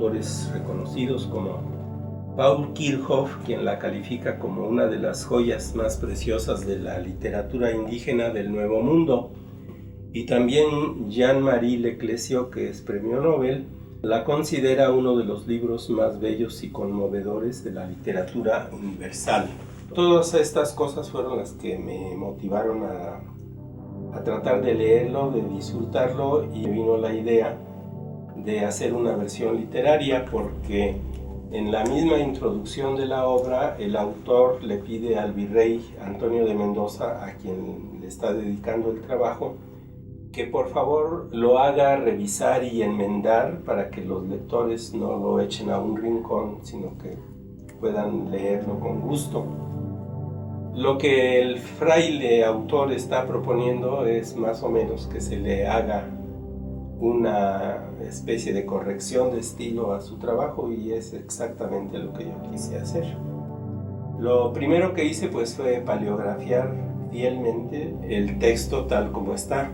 autores reconocidos como Paul Kirchhoff, quien la califica como una de las joyas más preciosas de la literatura indígena del Nuevo Mundo, y también Jean-Marie Leclésio, que es premio Nobel, la considera uno de los libros más bellos y conmovedores de la literatura universal. Todas estas cosas fueron las que me motivaron a tratar de leerlo, de disfrutarlo, y vino la idea de hacer una versión literaria, porque en la misma introducción de la obra el autor le pide al virrey Antonio de Mendoza, a quien le está dedicando el trabajo, que por favor lo haga revisar y enmendar para que los lectores no lo echen a un rincón, sino que puedan leerlo con gusto. Lo que el fraile autor está proponiendo es más o menos que se le haga una especie de corrección de estilo a su trabajo, y es exactamente lo que yo quise hacer. Lo primero que hice pues fue paleografiar fielmente el texto tal como está,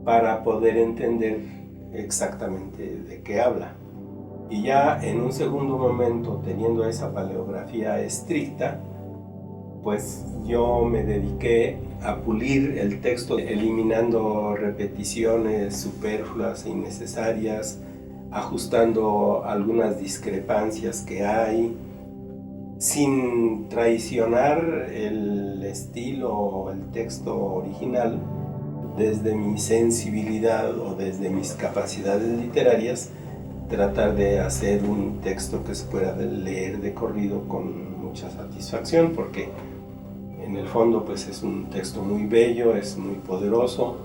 para poder entender exactamente de qué habla. Y ya en un segundo momento, teniendo esa paleografía estricta, pues yo me dediqué a pulir el texto, eliminando repeticiones superfluas e innecesarias, ajustando algunas discrepancias que hay, sin traicionar el estilo o el texto original. Desde mi sensibilidad o desde mis capacidades literarias, tratar de hacer un texto que se pueda leer de corrido con mucha satisfacción, porque en el fondo pues es un texto muy bello, es muy poderoso.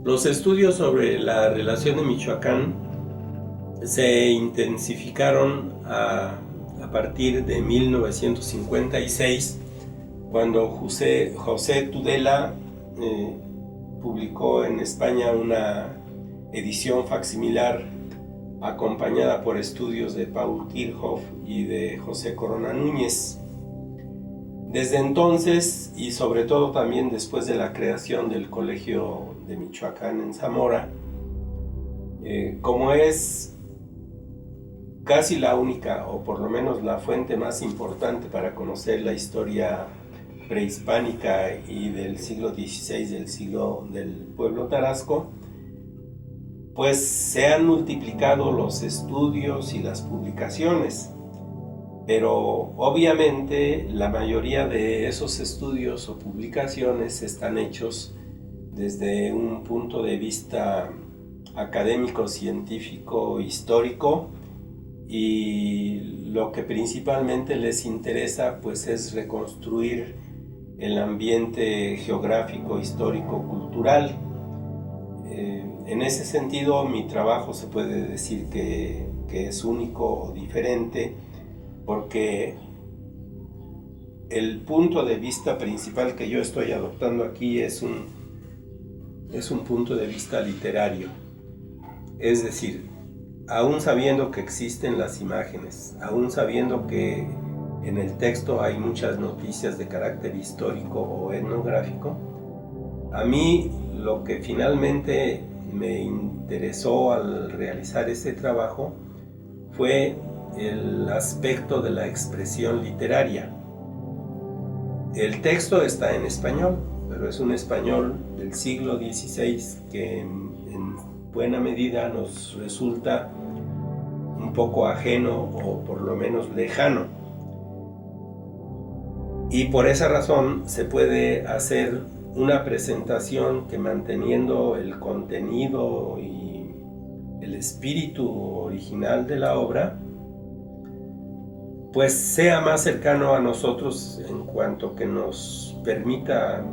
Los estudios sobre la relación de Michoacán se intensificaron a partir de 1956, cuando José Tudela publicó en España una edición facsimilar acompañada por estudios de Paul Kirchhoff y de José Corona Núñez. Desde entonces, y sobre todo también después de la creación del Colegio de Michoacán en Zamora, como es casi la única, o por lo menos la fuente más importante para conocer la historia prehispánica y del siglo XVI, del pueblo tarasco, pues se han multiplicado los estudios y las publicaciones, pero obviamente la mayoría de esos estudios o publicaciones están hechos desde un punto de vista académico, científico, histórico, y lo que principalmente les interesa pues es reconstruir el ambiente geográfico, histórico, cultural. En ese sentido, mi trabajo se puede decir que es único o diferente, porque el punto de vista principal que yo estoy adoptando aquí es un punto de vista literario. Es decir, aún sabiendo que existen las imágenes, aún sabiendo que en el texto hay muchas noticias de carácter histórico o etnográfico, a mí lo que finalmente me interesó al realizar este trabajo fue el aspecto de la expresión literaria. El texto está en español, pero es un español del siglo XVI que en buena medida nos resulta un poco ajeno o por lo menos lejano. Y por esa razón se puede hacer una presentación que, manteniendo el contenido y el espíritu original de la obra, pues sea más cercano a nosotros en cuanto que nos permita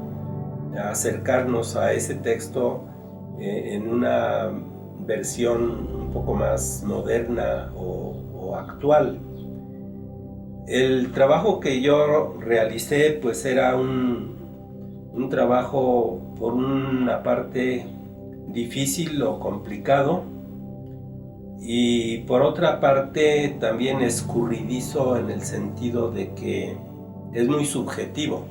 acercarnos a ese texto en una versión un poco más moderna o actual. El trabajo que yo realicé pues era un trabajo por una parte difícil o complicado, y por otra parte también escurridizo, en el sentido de que es muy subjetivo.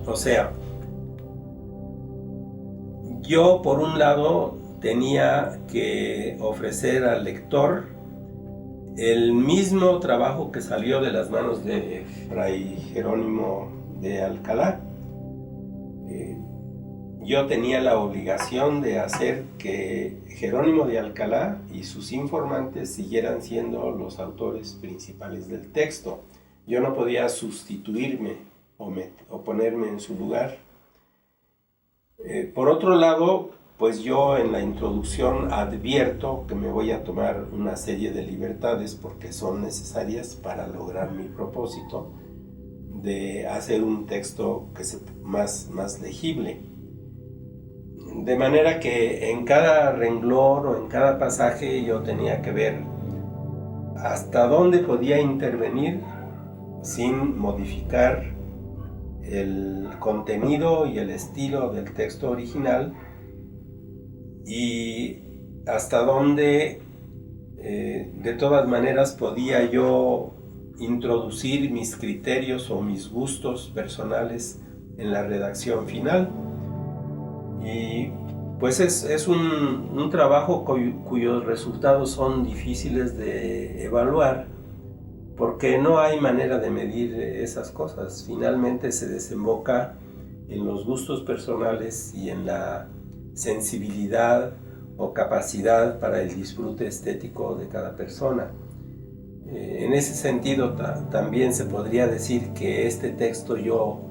O sea, yo por un lado tenía que ofrecer al lector el mismo trabajo que salió de las manos de Fray Jerónimo de Alcalá. Yo tenía la obligación de hacer que Jerónimo de Alcalá y sus informantes siguieran siendo los autores principales del texto. Yo no podía sustituirme o ponerme en su lugar. Por otro lado, pues yo en la introducción advierto que me voy a tomar una serie de libertades porque son necesarias para lograr mi propósito de hacer un texto que sea más legible. De manera que en cada renglón o en cada pasaje yo tenía que ver hasta dónde podía intervenir sin modificar el contenido y el estilo del texto original, y hasta dónde de todas maneras podía yo introducir mis criterios o mis gustos personales en la redacción final. Y pues es un trabajo cuyos resultados son difíciles de evaluar, porque no hay manera de medir esas cosas. Finalmente se desemboca en los gustos personales y en la sensibilidad o capacidad para el disfrute estético de cada persona. En ese sentido también se podría decir que este texto yo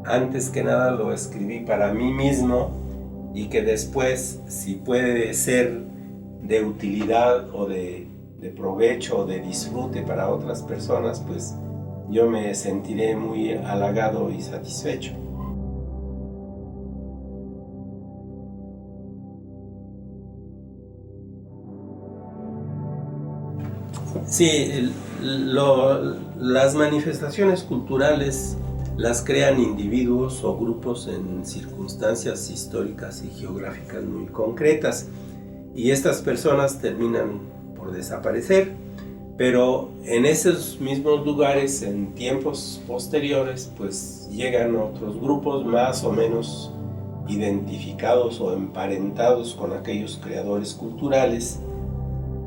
antes que nada lo escribí para mí mismo, y que después, si puede ser de utilidad o de provecho o de disfrute para otras personas, pues yo me sentiré muy halagado y satisfecho. Sí, las manifestaciones culturales las crean individuos o grupos en circunstancias históricas y geográficas muy concretas, y estas personas terminan por desaparecer, pero en esos mismos lugares, en tiempos posteriores, pues llegan otros grupos más o menos identificados o emparentados con aquellos creadores culturales,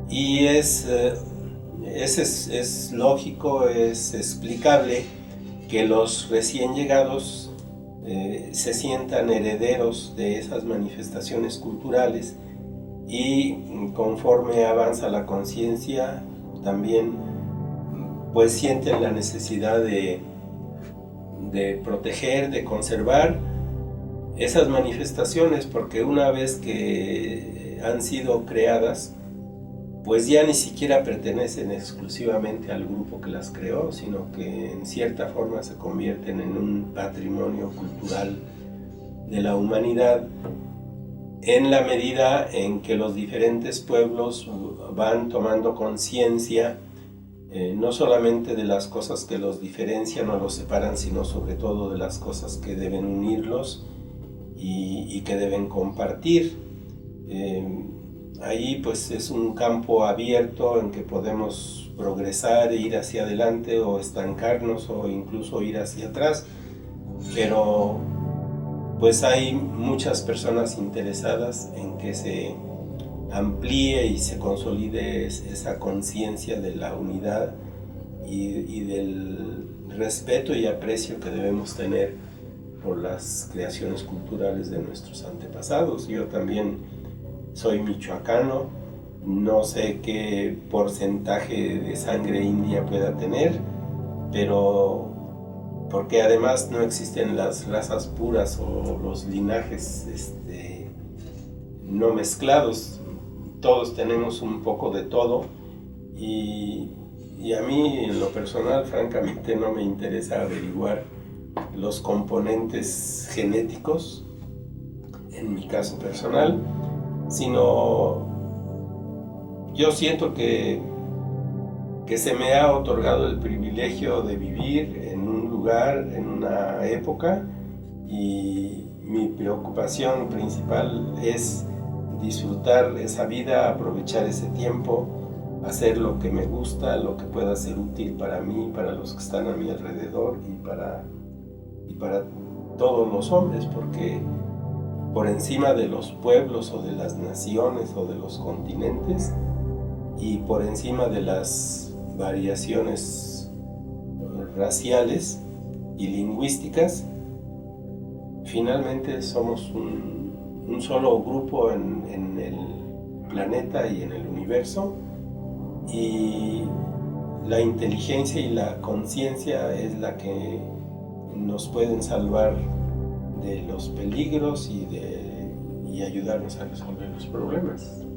y es lógico, es explicable que los recién llegados se sientan herederos de esas manifestaciones culturales, y conforme avanza la conciencia también pues sienten la necesidad de proteger, de conservar esas manifestaciones, porque una vez que han sido creadas, pues ya ni siquiera pertenecen exclusivamente al grupo que las creó, sino que en cierta forma se convierten en un patrimonio cultural de la humanidad, en la medida en que los diferentes pueblos van tomando conciencia no solamente de las cosas que los diferencian o los separan, sino sobre todo de las cosas que deben unirlos y que deben compartir. Ahí pues es un campo abierto en que podemos progresar e ir hacia adelante, o estancarnos, o incluso ir hacia atrás, pero pues hay muchas personas interesadas en que se amplíe y se consolide esa conciencia de la unidad y del respeto y aprecio que debemos tener por las creaciones culturales de nuestros antepasados. Yo también soy michoacano, no sé qué porcentaje de sangre india pueda tener, pero porque además no existen las razas puras o los linajes no mezclados, todos tenemos un poco de todo, y a mí en lo personal francamente no me interesa averiguar los componentes genéticos en mi caso personal, sino yo siento que se me ha otorgado el privilegio de vivir en un lugar, en una época, y mi preocupación principal es disfrutar esa vida, aprovechar ese tiempo, hacer lo que me gusta, lo que pueda ser útil para mí, para los que están a mi alrededor y para todos los hombres, porque por encima de los pueblos o de las naciones o de los continentes y por encima de las variaciones raciales y lingüísticas. Finalmente somos un solo grupo en el planeta y en el universo, y la inteligencia y la conciencia es la que nos pueden salvar de los peligros y ayudarnos a resolver los problemas.